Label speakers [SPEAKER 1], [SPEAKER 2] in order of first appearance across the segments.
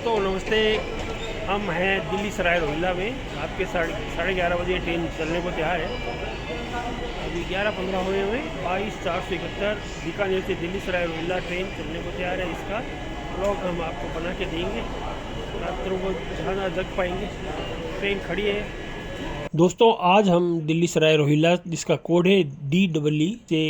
[SPEAKER 1] दोस्तों नमस्ते। हम हैं दिल्ली सराय रोहिल्ला में। रात के 11:30 बजे ट्रेन चलने को तैयार है। अभी 11:15 हुए हुए 22,471 बीकानेर से दिल्ली सराय रोहिल्ला ट्रेन चलने को तैयार है। इसका ब्लॉग हम आपको बना के देंगे। रात्रों को जहाँ जग पाएंगे। ट्रेन खड़ी है। दोस्तों आज हम दिल्ली सराय रोहिल्ला जिसका कोड है DEE से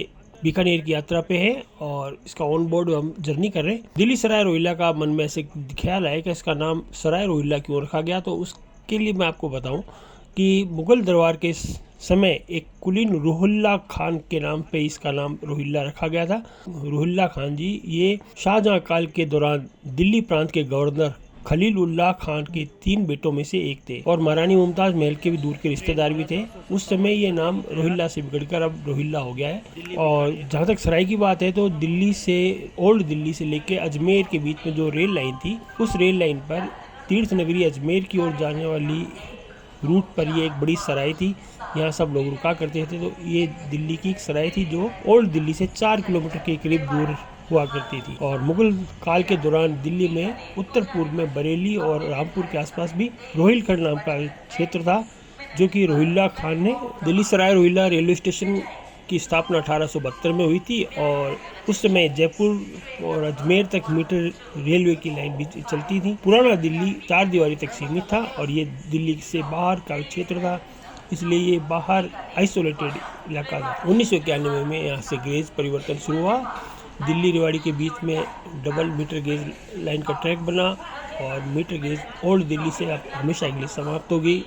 [SPEAKER 1] बीकानेर की यात्रा पे है और इसका ऑन बोर्ड हम जर्नी कर रहे हैं। दिल्ली सराय रोहिल्ला का मन में ऐसे ख्याल आया कि इसका नाम सराय रोहिल्ला क्यों रखा गया, तो उसके लिए मैं आपको बताऊं कि मुगल दरबार के समय एक कुलीन रोहिल्ला खान के नाम पे इसका नाम रोहिल्ला रखा गया था। रोहिल्ला खान जी ये शाहजहां काल के दौरान दिल्ली प्रांत के गवर्नर खलीलुल्लाह खान के 3 बेटों में से एक थे और महारानी मुमताज महल के भी दूर के रिश्तेदार भी थे। उस समय ये नाम रोहिल्ला से बिगड़कर अब रोहिल्ला हो गया है। और जहाँ तक सराय की बात है तो दिल्ली से ओल्ड दिल्ली से लेके अजमेर के बीच में जो रेल लाइन थी, उस रेल लाइन पर तीर्थ नगरी अजमेर की ओर जाने वाली रूट पर ये एक बड़ी सराय थी। यहाँ सब लोग रुका करते थे। तो ये दिल्ली की एक सराय थी जो ओल्ड दिल्ली से 4 किलोमीटर के करीब दूर हुआ करती थी। और मुगल काल के दौरान दिल्ली में उत्तर पूर्व में बरेली और रामपुर के आसपास भी रोहिलखंड नाम का क्षेत्र था, जो कि रोहिल्ला खान ने दिल्ली सराय रोहिल्ला रेलवे स्टेशन की स्थापना 1872 में हुई थी। और उस समय जयपुर और अजमेर तक मीटर रेलवे की लाइन भी चलती थी। पुराना दिल्ली 4 दीवारी तक सीमित था और ये दिल्ली से बाहर का क्षेत्र था, इसलिए ये बाहर आइसोलेटेड इलाका था। 1991 में यहाँ से गेज परिवर्तन शुरू हुआ। दिल्ली रेवाड़ी के बीच में डबल मीटर गेज लाइन का ट्रैक बना और मीटर गेज ओल्ड दिल्ली से अब हमेशा के लिए समाप्त हो गई।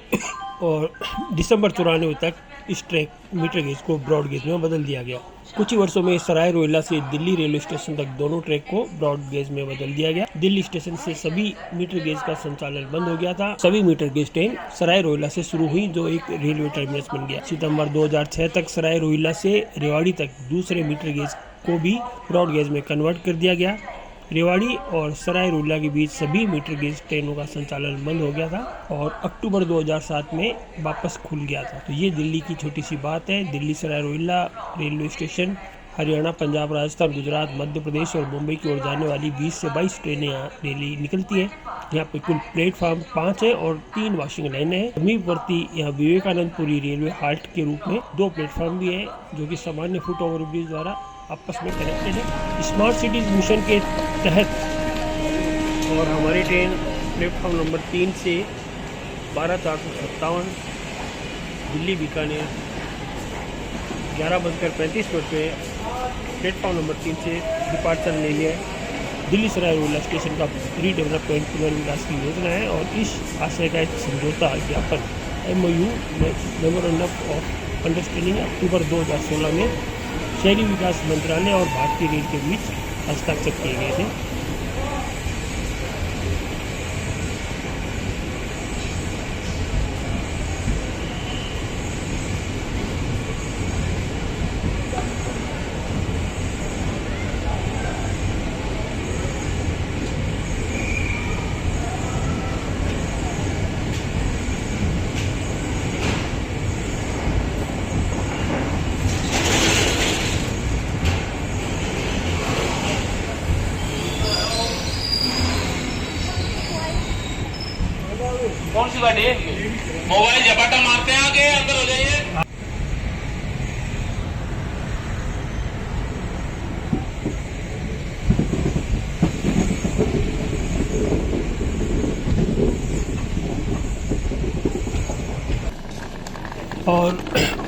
[SPEAKER 1] और दिसंबर 94 तक इस ट्रैक मीटर गेज को ब्रॉड गेज में बदल दिया गया। कुछ ही वर्षों में सराय रोहिल्ला से दिल्ली रेलवे स्टेशन तक दोनों ट्रैक को ब्रॉड गेज में बदल दिया गया। दिल्ली स्टेशन से सभी मीटर गेज का संचालन बंद हो गया था। सभी metre gauge train Sarai Rohilla से शुरू हुई, जो एक रेलवे टर्मिनस बन गया। सितंबर 2006 तक सराय रोहिल्ला से रेवाड़ी तक दूसरे मीटर गेज को भी ब्रॉड गेज में कन्वर्ट कर दिया गया। रेवाड़ी और सराय रोहिल्ला के बीच सभी मीटर गेज ट्रेनों का संचालन बंद हो गया था और अक्टूबर 2007 में वापस खुल गया था। तो ये दिल्ली की छोटी सी बात है। दिल्ली सराय रोहिल्ला रेलवे स्टेशन हरियाणा, पंजाब, राजस्थान, गुजरात, मध्य प्रदेश और मुंबई की ओर जाने वाली 20 से 22 ट्रेनें यहाँ डेली निकलती हैं। यहाँ पे कुल प्लेटफॉर्म 5 है और 3 वॉशिंग लाइनें हैं। समीपवर्ती यहाँ विवेकानंदपुरी रेलवे हाल्ट के रूप में 2 प्लेटफॉर्म भी है, जो कि सामान्य फुट ओवर ब्रिज द्वारा आपस में कनेक्टेड है स्मार्ट सिटीज मिशन के तहत। और हमारी ट्रेन प्लेटफॉर्म नंबर 3 से 12,457 दिल्ली बीकानेर 11:35 पे प्लेटफॉर्म नंबर 3 से डिपार्चर ले लिया है। दिल्ली सराय रोहिल्ला स्टेशन का रीडेवलपमेंट पुनर्विकास की योजना है और इस आशय का एक समझौता ज्ञापन MOU मेमोरेंडम ऑफ अंडरस्टैंडिंग अक्टूबर 2016 में शहरी विकास मंत्रालय और भारतीय रेल के बीच हस्ताक्षर किए गए थे।
[SPEAKER 2] कौन सी गाड़ी है? मोबाइल झपाटा मारते हैं, आगे अंदर हो जाइए।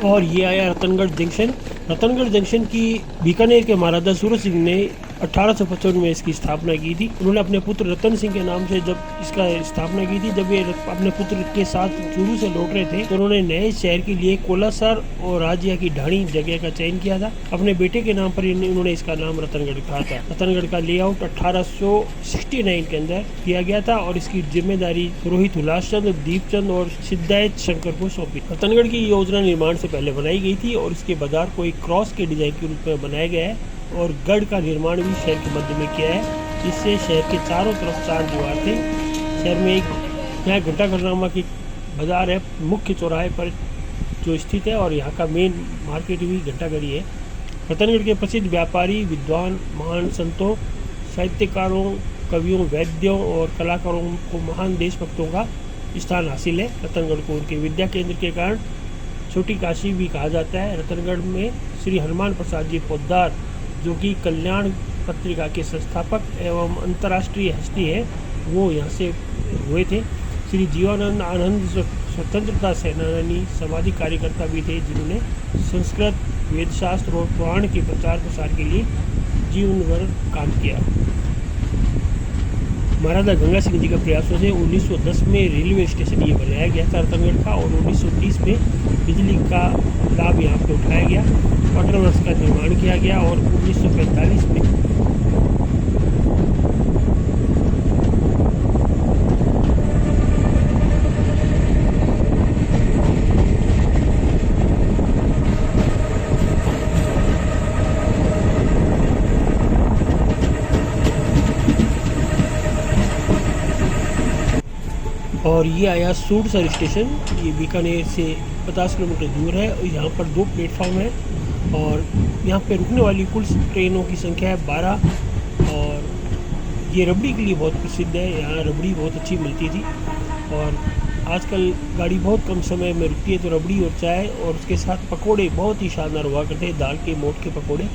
[SPEAKER 1] और ये आया रतनगढ़ जंक्शन। रतनगढ़ जंक्शन की बीकानेर के महाराजा सूरज सिंह ने 1855 में इसकी स्थापना की थी। उन्होंने अपने पुत्र रतन सिंह के नाम से जब इसका स्थापना की थी, जब ये अपने पुत्र के साथ चूरू से लौट रहे थे, तो उन्होंने नए शहर के लिए कोलासर और राजिया की ढाणी जगह का चयन किया था। अपने बेटे के नाम पर उन्होंने इसका नाम रतनगढ़ रखा था। रतनगढ़ का लेआउट 1869 के अंदर किया गया था और इसकी जिम्मेदारी पुरोहित हुलास चंद, दीपचंद और सिद्धायत शंकर को सौंपी। रतनगढ़ की योजना निर्माण से पहले बनाई गई थी और इसके बाजार को एक क्रॉस के डिजाइन के रूप में बनाया गया है और गढ़ का निर्माण भी शहर के मध्य में किया है। इससे शहर के चारों तरफ 4 दीवार थे। शहर में एक यहाँ घंटाघर की बाजार है, मुख्य चौराहे पर जो स्थित है, और यहाँ का मेन मार्केट भी घंटाघर ही है। रतनगढ़ के प्रसिद्ध व्यापारी, विद्वान, महान संतों, साहित्यकारों कवियों, वैद्यों और कलाकारों को महान देशभक्तों का स्थान हासिल है। रतनगढ़ को उनके विद्या केंद्र के कारण छोटी काशी भी कहा जाता है। रतनगढ़ में श्री हनुमान प्रसाद जी पोद्दार, जो कि कल्याण पत्रिका के संस्थापक एवं अंतर्राष्ट्रीय हस्ती है, वो यहाँ से हुए थे। श्री जीवानंद आनंद स्वतंत्रता सेनानी समाधि कार्यकर्ता भी थे, जिन्होंने संस्कृत, वेदशास्त्र और पुराण के प्रचार प्रसार के लिए जीवन भर काम किया। महाराजा गंगा सिंह जी के प्रयासों से 1910 में रेलवे स्टेशन ये बनाया गया था रतनगढ़ का, और 1930 में बिजली का लाभ यहाँ पे उठाया गया। वाटर वर्क्स का निर्माण किया गया और 1945 में और ये आया सूरसर स्टेशन। ये बीकानेर से 50 किलोमीटर दूर है और यहाँ पर 2 प्लेटफॉर्म है और यहाँ पे रुकने वाली कुल ट्रेनों की संख्या है 12। और ये रबड़ी के लिए बहुत प्रसिद्ध है, यहाँ रबड़ी बहुत अच्छी मिलती थी और आजकल गाड़ी बहुत कम समय में रुकती है, तो रबड़ी और चाय और उसके साथ पकोड़े बहुत ही शानदार हुआ करते हैं। दाल के मोट के पकोड़े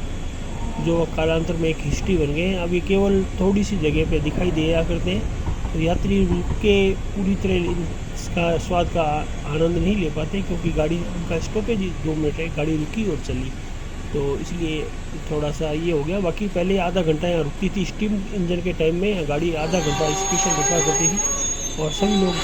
[SPEAKER 1] जो कालांतर में एक हिस्ट्री बन गए हैं। अब ये केवल थोड़ी सी जगह पे दिखाई दिया करते हैं, तो यात्री रुक के पूरी तरह इसका स्वाद का आनंद नहीं ले पाते, क्योंकि गाड़ी का स्टॉपेज 2 मिनट है, गाड़ी रुकी और चली, तो इसलिए थोड़ा सा ये हो गया। बाकी पहले आधा घंटा यहाँ रुकती थी, स्टीम इंजन के टाइम में गाड़ी आधा घंटा स्पेशल रुका करती थी और सभी लोग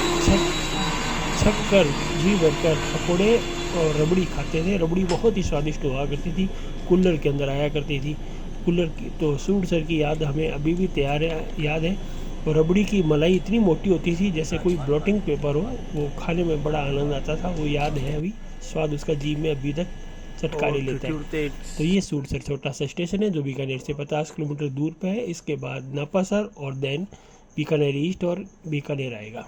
[SPEAKER 1] छक कर जी भरकर पकौड़े और रबड़ी खाते थे। रबड़ी बहुत ही स्वादिष्ट हुआ करती थी, कूलर के अंदर आया करती थी। कूलर की तो सूरसर की याद हमें अभी भी याद है। और रबड़ी की मलाई इतनी मोटी होती थी जैसे कोई ब्लॉटिंग पेपर हो, वो खाने में बड़ा आनंद आता था, वो याद है अभी, स्वाद उसका जीभ में अभी तक चटकारे लेता है। तो ये सूरसर छोटा सा स्टेशन है जो बीकानेर से 50 किलोमीटर दूर पे है। इसके बाद नापासर और देन बीकानेर ईस्ट और बीकानेर आएगा।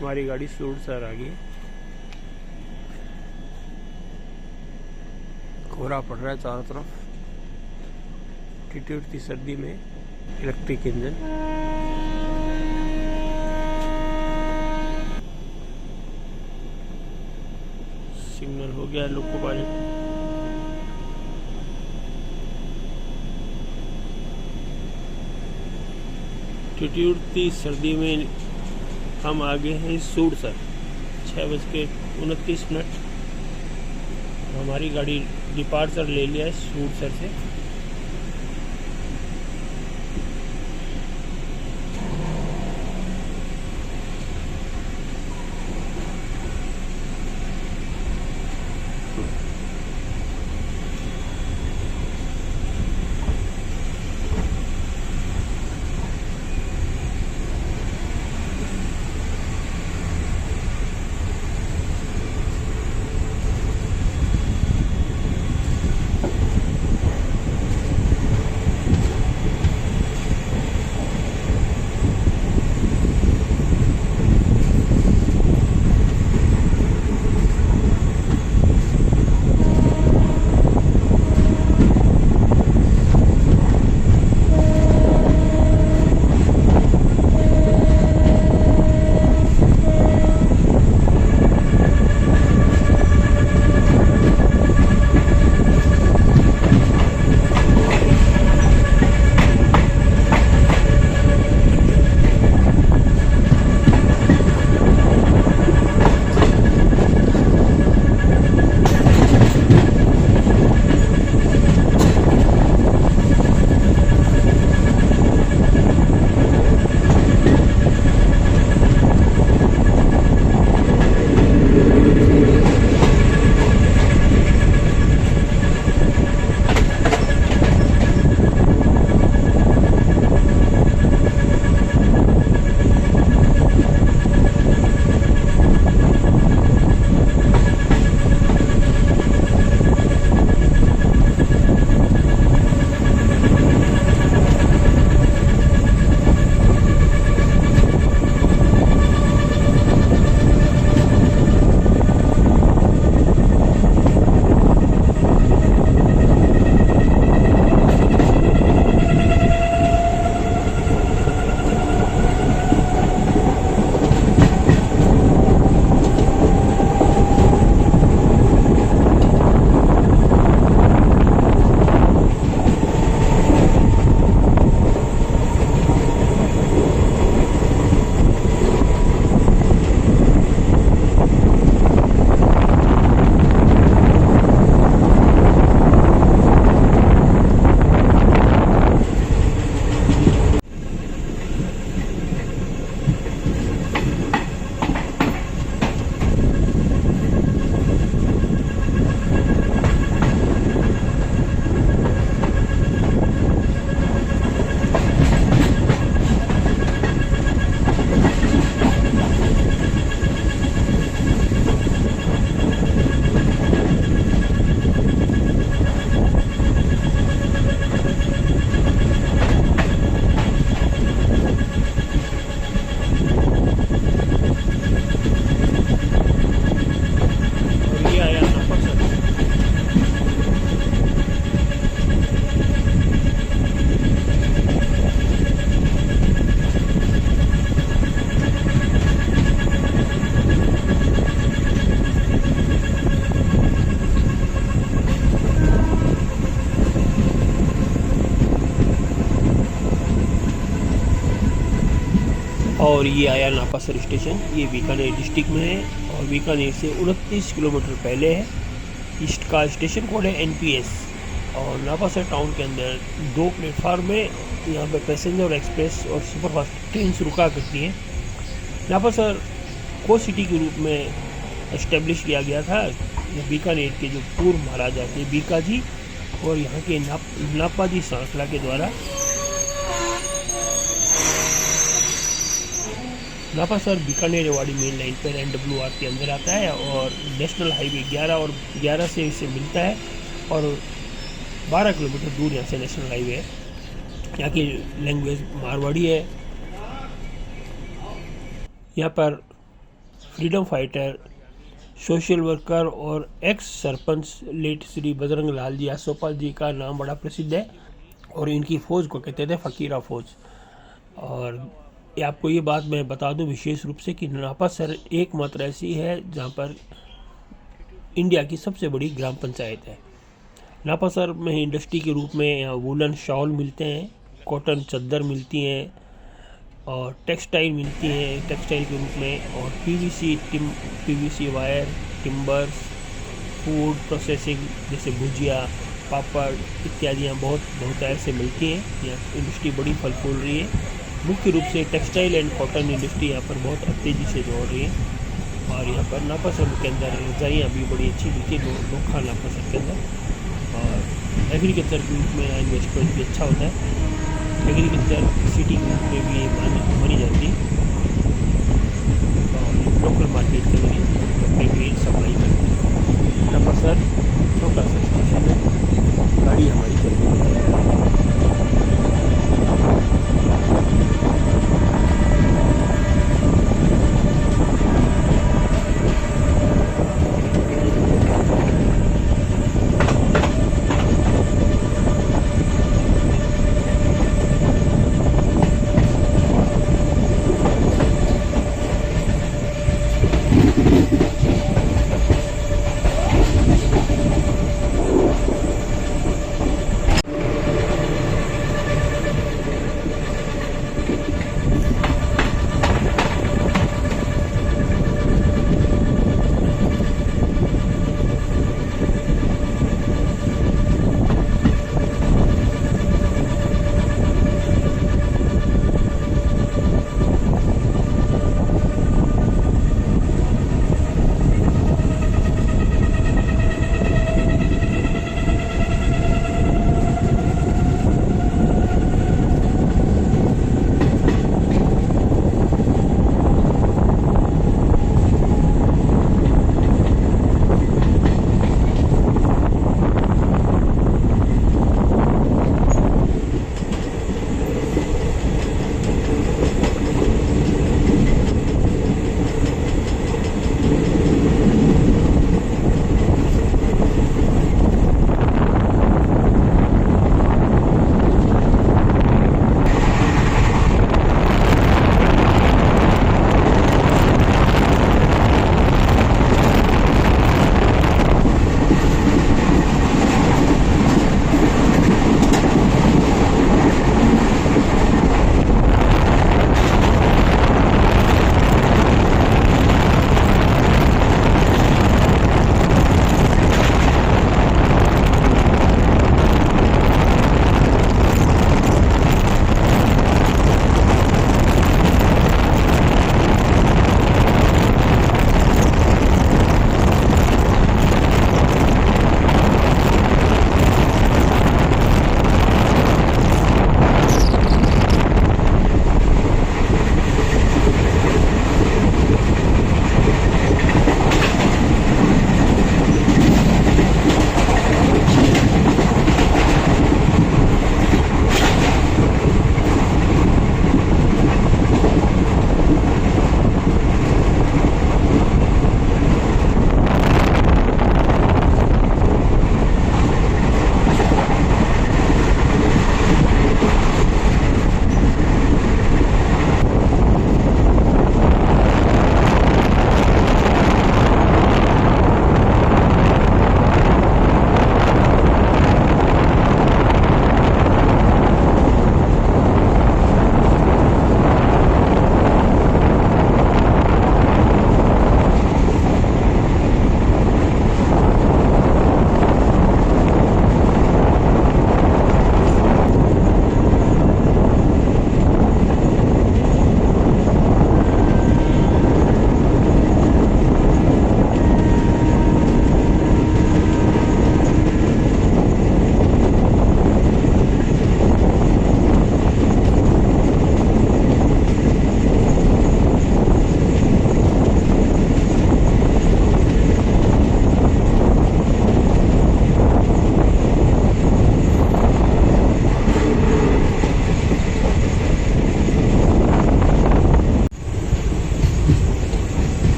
[SPEAKER 1] हमारी गाड़ी सूरसर आ गई। कोहरा पड़ रहा है चारों तरफ, टिटी सर्दी में इलेक्ट्रिक इंजन। सिग्नल हो गया लोको पायलट। टिटी सर्दी में हम आगे हैं सूरसर, 6:29। हमारी गाड़ी डिपार्चर ले लिया है सूरसर से। और ये आया नापासर स्टेशन। ये बीकानेर डिस्ट्रिक्ट में है और बीकानेर से 29 किलोमीटर पहले है। इसका स्टेशन कोड है NPS और नापासर टाउन के अंदर 2 प्लेटफार्म में यहाँ पे पैसेंजर एक्सप्रेस और सुपरफास्ट ट्रेन रुका करती हैं। नापासर को सिटी के रूप में इस्टेब्लिश किया गया था बीकानेर के जो पूर्व महाराजा थे बीकाजी और यहाँ के नापाजी श्रृंखला के द्वारा। नापासर बीकानेर रेवाड़ी मेन लाइन पर NWR के अंदर आता है और नेशनल हाईवे 11 और 11 से इसे मिलता है और 12 किलोमीटर दूर यहाँ से नेशनल हाईवे है। यहाँ की लैंग्वेज मारवाड़ी है। यहाँ पर फ्रीडम फाइटर, सोशल वर्कर और एक्स सरपंच लेट श्री बजरंग लाल जी आसोपाल जी का नाम बड़ा प्रसिद्ध है और इनकी फ़ौज को कहते थे फ़कीरा फ़ौज। और आपको ये बात मैं बता दूं विशेष रूप से कि नापासर एकमात्र ऐसी है जहाँ पर इंडिया की सबसे बड़ी ग्राम पंचायत है। नापासर में इंडस्ट्री के रूप में यहाँ वूलन शॉल मिलते हैं, कॉटन चादर मिलती हैं और टेक्सटाइल मिलती हैं टेक्सटाइल के रूप में, और PVC wire, timbers, food processing जैसे भुजिया, पापड़ इत्यादि यहाँ बहुत ऐसे मिलती हैं। यहाँ इंडस्ट्री बड़ी फल फूल रही है। मुख्य रूप से टेक्सटाइल एंड कॉटन इंडस्ट्री यहाँ पर बहुत तेज़ी से दौड़ रही है। और यहाँ पर नापासर के अंदर रजाइयाँ भी बड़ी अच्छी मिलती है नोखा नापासर के अंदर। और एग्रीकल्चर के रूप में इन्वेस्टमेंट भी अच्छा होता है। एग्रीकल्चर सिटी के रूप में भी ये मानी जाती है और लोकल मार्केट के लिए अपनी भी सप्लाई करती है। नापासर छोटा सा स्टेशन है, गाड़ी हमारी चल रही है।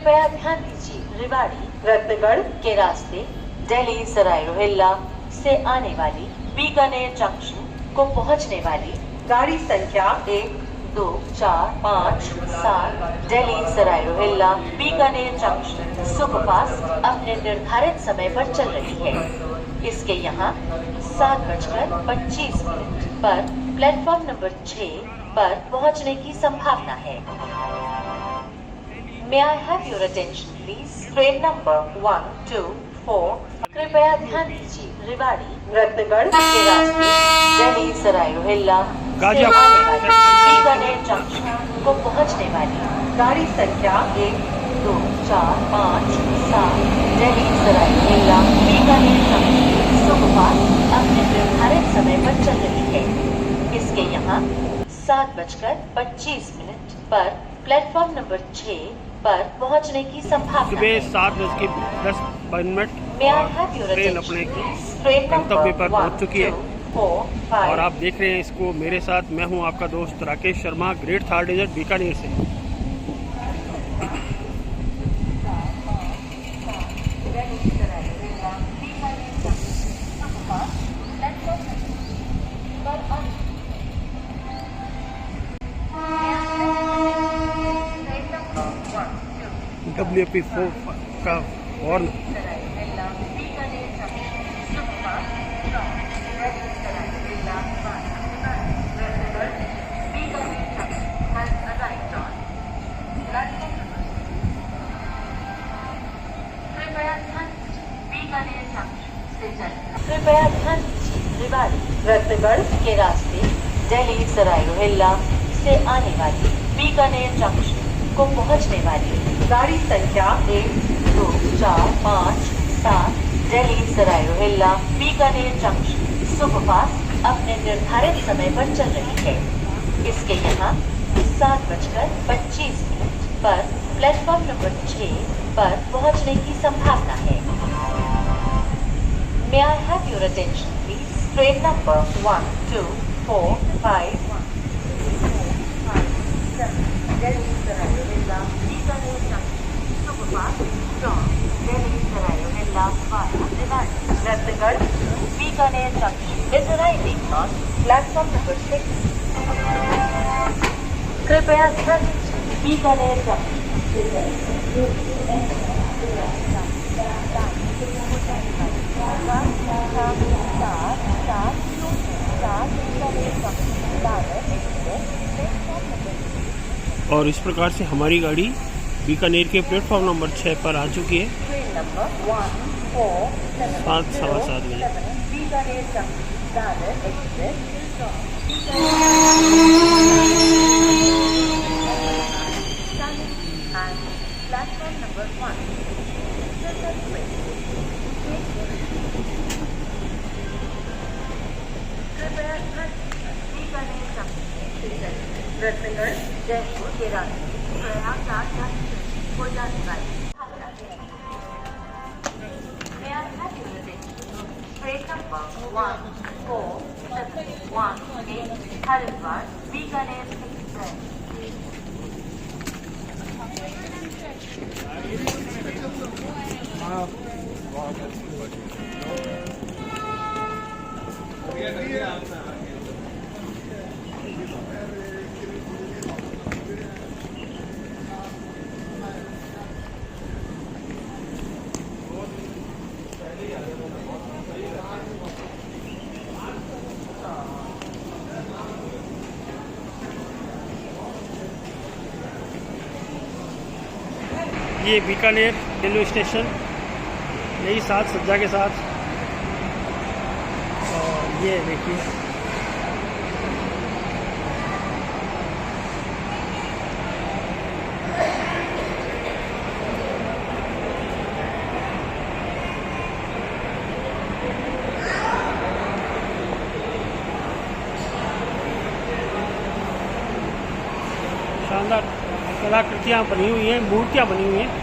[SPEAKER 3] कृपया ध्यान दीजिए, रेवाड़ी रत्नगढ़ के रास्ते दिल्ली सराय रोहिल्ला से आने वाली बीकानेर जंक्शन को पहुंचने वाली गाड़ी संख्या 1, 2, 4, 5, 7 दिल्ली सराय रोहिल्ला बीकानेर जंक्शन सुपरफास्ट अपने निर्धारित समय पर चल रही है। इसके यहाँ 7:25 पर प्लेटफॉर्म नंबर 6 पर पहुंचने की संभावना है। May I have your attention please? Train number 1, 2, 4 कृपया ध्यान दीजिए, रेवाड़ी रत्नगढ़ के रास्ते दिल्ली सराय रोहिल्ला से आने वाली बीकानेर जंक्शन को पहुंचने वाली गाड़ी संख्या 1, 2, 4, 5, 7 दिल्ली सराय रोहिल्ला बीकानेर जंक्शन सुपरफास्ट अपने निर्धारित समय पर चल रही है। इसके यहाँ 7:25 पर प्लेटफॉर्म नंबर 6 पर पहुंचने की संभावना
[SPEAKER 1] सुबह
[SPEAKER 3] है।
[SPEAKER 1] 7:10
[SPEAKER 3] May I have your
[SPEAKER 1] train
[SPEAKER 3] attention,
[SPEAKER 1] अपने
[SPEAKER 3] please? ट्रेन
[SPEAKER 1] गंतव्य पर
[SPEAKER 3] नंबर
[SPEAKER 1] पहुंच चुकी है
[SPEAKER 3] 1, 2, 4, 5
[SPEAKER 1] और आप देख रहे हैं इसको मेरे साथ। मैं हूं आपका दोस्त राकेश शर्मा, ग्रेट थार डेजर्ट बीकानेर से। WP4 का हॉर्न
[SPEAKER 3] कृपया ध्यान दीजिए, रेवाड़ी रत्नगढ़ के रास्ते दिल्ली सराय रोहिल्ला से आने वाली बीकानेर जंक्शन को पहुंचने वाली गाड़ी संख्या 1, 2, 4, 5, 7 दिल्ली सराय रोहिल्ला बीकानेर जंक्शन सुपरफास्ट अपने निर्धारित समय पर चल रही है। इसके यहाँ 7:25 पर प्लेटफॉर्म नंबर 6 पर पहुंचने की संभावना है। May I have your attention please? Train number 1, 2, 4, 5 Delhi Sarai Rohilla Bikaner junction superfast from Delhi Sarai Rohilla via Rewari Ratangarh Bikaner junction is arriving on platform number 6। कृपया ध्यान दीजिए, बीकानेर
[SPEAKER 1] और इस प्रकार से हमारी गाड़ी बीकानेर के प्लेटफॉर्म नंबर 6 पर आ चुकी है।
[SPEAKER 3] ट्रेन नंबर 1, 4, 7
[SPEAKER 1] 7:15 बजे।
[SPEAKER 3] Bikaner junction Dadar express platform number 1 कृपया बीकानेर जंक्शन रत्नगढ़ जयपुर के रास्ते प्रयागराज जंक्शन हो जाने वाली train number 1, 4, 7, 1, 8 Haridwar Bikaner express.
[SPEAKER 1] ये बीकानेर रेलवे स्टेशन नई साज सज्जा के साथ, और ये देखिए शानदार कलाकृतियाँ बनी हुई हैं, मूर्तियाँ बनी हुई हैं।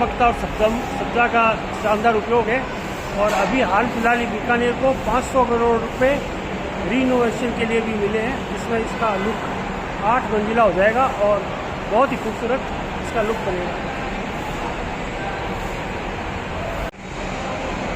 [SPEAKER 1] व्यापकता और सब्जा का शानदार उपयोग है। और अभी हाल फिलहाल ही बीकानेर को 500 करोड़ रुपए रीइनोवेशन के लिए भी मिले हैं, जिसमें इसका लुक 8 मंजिला हो जाएगा और बहुत ही खूबसूरत इसका लुक बनेगा।